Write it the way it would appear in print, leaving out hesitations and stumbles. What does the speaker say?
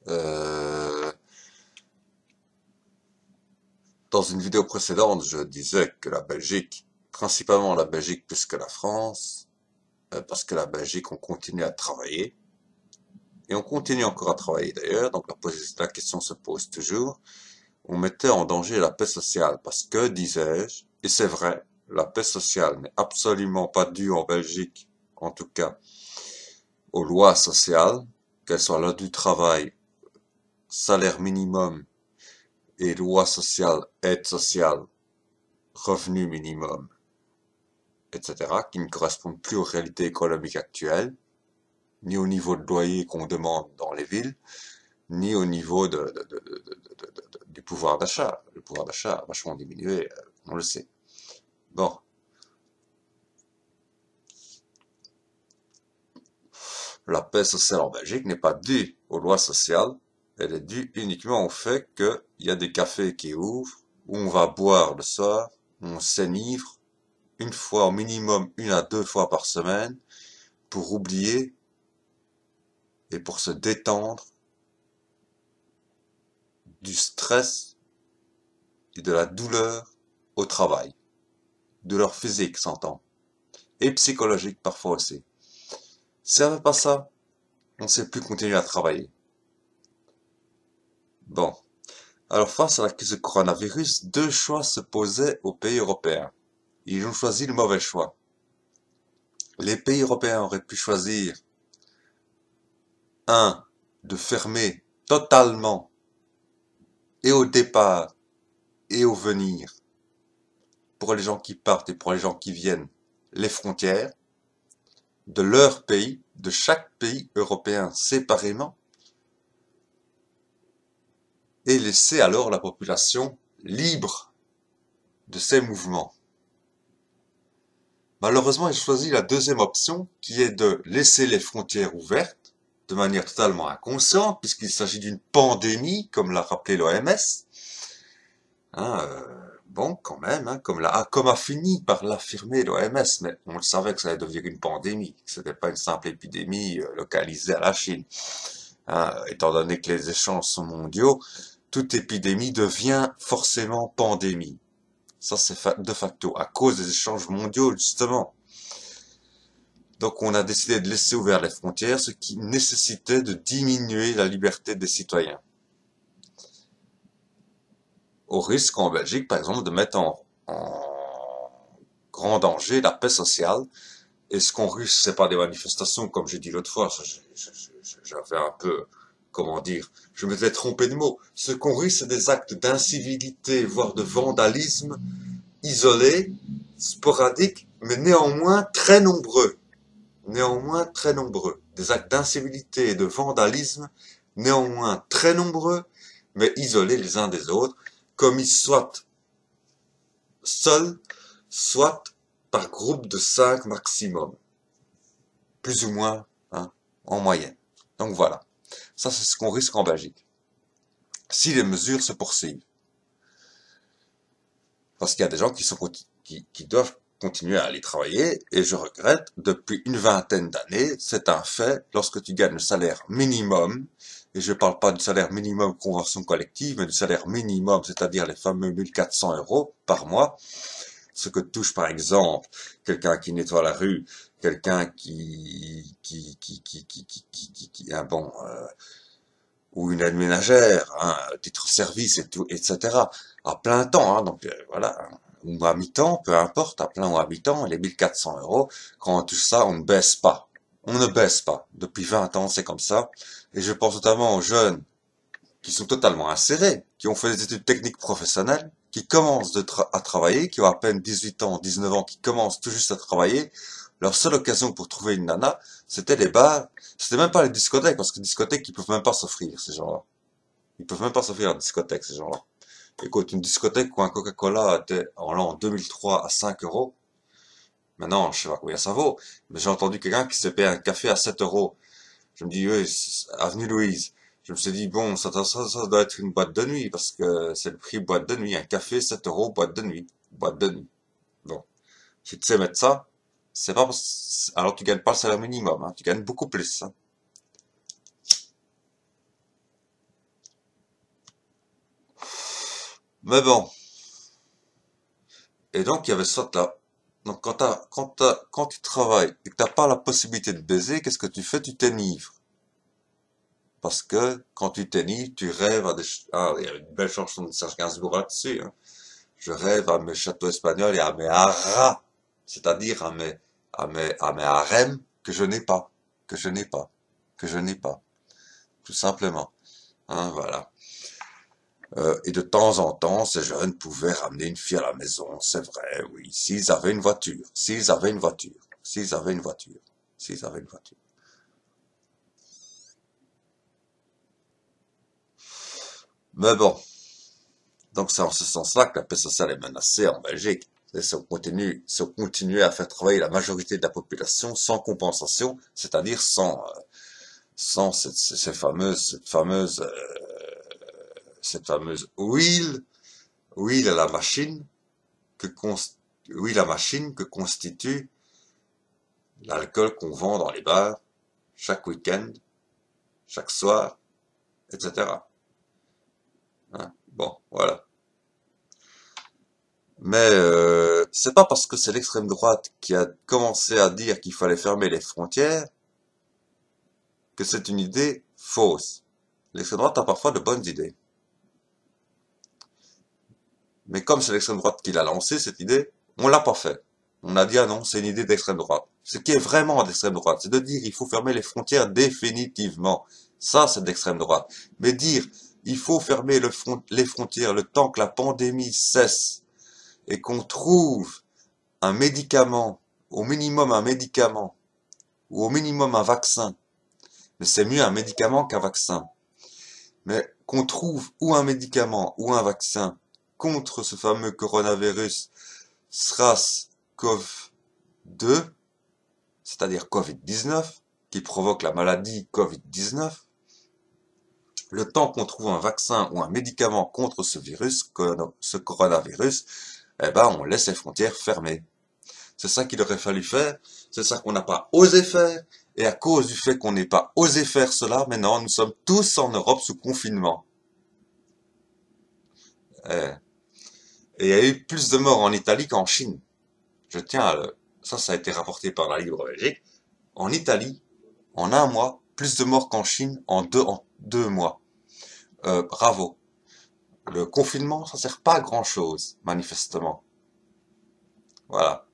Euh, Dans une vidéo précédente, je disais que la Belgique, principalement la Belgique plus que la France, parce que la Belgique, on continue à travailler, et on continue encore à travailler d'ailleurs, donc la question se pose toujours, on mettait en danger la paix sociale, parce que, disais-je, et c'est vrai, la paix sociale n'est absolument pas due en Belgique, en tout cas, aux lois sociales, qu'elles soient loi du travail, salaire minimum et loi sociale, aide sociale, revenu minimum, etc., qui ne correspondent plus aux réalités économiques actuelles, ni au niveau de loyer qu'on demande dans les villes, ni au niveau du pouvoir d'achat. Le pouvoir d'achat a vachement diminué, on le sait. Bon, la paix sociale en Belgique n'est pas due aux lois sociales, elle est due uniquement au fait qu'il y a des cafés qui ouvrent, où on va boire le soir, où on s'enivre, une fois au minimum, 1 à 2 fois par semaine, pour oublier et pour se détendre du stress et de la douleur au travail. Douleur physique, s'entend. Et psychologique parfois aussi. Si on veut pas ça, on ne sait plus continuer à travailler. Bon. Alors face à la crise du coronavirus, deux choix se posaient aux pays européens. Ils ont choisi le mauvais choix. Les pays européens auraient pu choisir un, de fermer totalement et au départ et au venir, pour les gens qui partent et pour les gens qui viennent, les frontières de leur pays, de chaque pays européen séparément, et laisser alors la population libre de ces mouvements. Malheureusement, ils choisissent la deuxième option, qui est de laisser les frontières ouvertes, de manière totalement inconsciente, puisqu'il s'agit d'une pandémie, comme l'a rappelé l'OMS. Hein, bon, quand même, hein, comme a fini par l'affirmer l'OMS, mais on le savait que ça allait devenir une pandémie, que ce n'était pas une simple épidémie localisée à la Chine. Hein, étant donné que les échanges sont mondiaux, toute épidémie devient forcément pandémie. Ça, c'est de facto, à cause des échanges mondiaux, justement. Donc, on a décidé de laisser ouvertes les frontières, ce qui nécessitait de diminuer la liberté des citoyens. Au risque, en Belgique, par exemple, de mettre en grand danger la paix sociale. Et ce qu'on risque, c'est pas des manifestations, comme j'ai dit l'autre fois, j'avais un peu, comment dire, je m'étais trompé de mots. Ce qu'on risque, c'est des actes d'incivilité, voire de vandalisme, isolés, sporadiques, mais néanmoins très nombreux. Néanmoins très nombreux. Des actes d'incivilité et de vandalisme, néanmoins très nombreux, mais isolés les uns des autres, commis soit seuls, soit par groupe de 5 maximum. Plus ou moins, hein, en moyenne. Donc voilà. Ça, c'est ce qu'on risque en Belgique. Si les mesures se poursuivent. Parce qu'il y a des gens qui doivent continuer à aller travailler, et je regrette, depuis une vingtaine d'années, c'est un fait, lorsque tu gagnes le salaire minimum, et je ne parle pas du salaire minimum convention collective, mais du salaire minimum, c'est-à-dire les fameux 1400 euros par mois, ce que touche par exemple quelqu'un qui nettoie la rue, quelqu'un un bon, ou une aide ménagère, hein, titre service et tout, etc. À plein temps, hein, donc voilà, hein, ou à mi-temps, peu importe, à plein ou à mi-temps, les 1400 euros, quand on touche ça, on ne baisse pas. On ne baisse pas. Depuis 20 ans, c'est comme ça. Et je pense notamment aux jeunes qui sont totalement insérés, qui ont fait des études techniques professionnelles, qui commencent à travailler, qui ont à peine 18 ans, 19 ans, qui commencent tout juste à travailler. Leur seule occasion pour trouver une nana, c'était les bars. C'était même pas les discothèques, parce que les discothèques, ils peuvent même pas s'offrir, ces gens-là. Ils peuvent même pas s'offrir la discothèque, ces gens-là. Écoute, une discothèque où un Coca-Cola était en l'an 2003 à 5 euros, maintenant, je sais pas combien ça vaut, mais j'ai entendu quelqu'un qui s'est payé un café à 7 euros. Je me dis, oui, avenue Louise. Je me suis dit, bon, ça doit être une boîte de nuit, parce que c'est le prix boîte de nuit. Un café, 7 euros, boîte de nuit. Boîte de nuit. Bon. Si tu sais mettre ça, c'est pas, alors tu gagnes pas le salaire minimum, hein, tu gagnes beaucoup plus, hein. Mais bon. Et donc, il y avait soit là. Donc, quand tu travailles et que t'as pas la possibilité de baiser, qu'est-ce que tu fais? Tu t'enivres. Parce que quand tu t'enivres, tu rêves à ah, il y a une belle chanson de Serge Gainsbourg là-dessus, hein. Je rêve à mes châteaux espagnols et à mes haras. C'est-à-dire à mes harems que je n'ai pas. Que je n'ai pas. Que je n'ai pas. Tout simplement. Hein, voilà. Et de temps en temps, ces jeunes pouvaient ramener une fille à la maison, c'est vrai, oui, s'ils avaient une voiture, s'ils avaient une voiture, s'ils avaient une voiture, s'ils avaient une voiture. Mais bon, donc c'est en ce sens-là que la paix sociale est menacée en Belgique. Et si on continue à faire travailler la majorité de la population sans compensation, c'est-à-dire sans cette fameuse wheel à la machine que oui, la machine que constitue l'alcool qu'on vend dans les bars chaque week-end, chaque soir, etc. Hein, bon, voilà. Mais c'est pas parce que c'est l'extrême droite qui a commencé à dire qu'il fallait fermer les frontières que c'est une idée fausse. L'extrême droite a parfois de bonnes idées. Mais comme c'est l'extrême droite qui l'a lancé, cette idée, on l'a pas fait. On a dit, ah non, c'est une idée d'extrême droite. Ce qui est vraiment d'extrême droite, c'est de dire, il faut fermer les frontières définitivement. Ça, c'est d'extrême droite. Mais dire, il faut fermer les frontières le temps que la pandémie cesse et qu'on trouve un médicament, au minimum un médicament, ou au minimum un vaccin. Mais c'est mieux un médicament qu'un vaccin. Mais qu'on trouve ou un médicament ou un vaccin contre ce fameux coronavirus SRAS-CoV-2, c'est-à-dire Covid-19, qui provoque la maladie Covid-19, le temps qu'on trouve un vaccin ou un médicament contre ce virus, ce coronavirus, eh ben, on laisse les frontières fermées. C'est ça qu'il aurait fallu faire, c'est ça qu'on n'a pas osé faire, et à cause du fait qu'on n'ait pas osé faire cela, maintenant nous sommes tous en Europe sous confinement. Eh, Et il y a eu plus de morts en Italie qu'en Chine. Je tiens à le... Ça a été rapporté par la Libre Belgique. En Italie, en un mois, plus de morts qu'en Chine en deux mois. Bravo. Le confinement, ça sert pas à grand chose, manifestement. Voilà.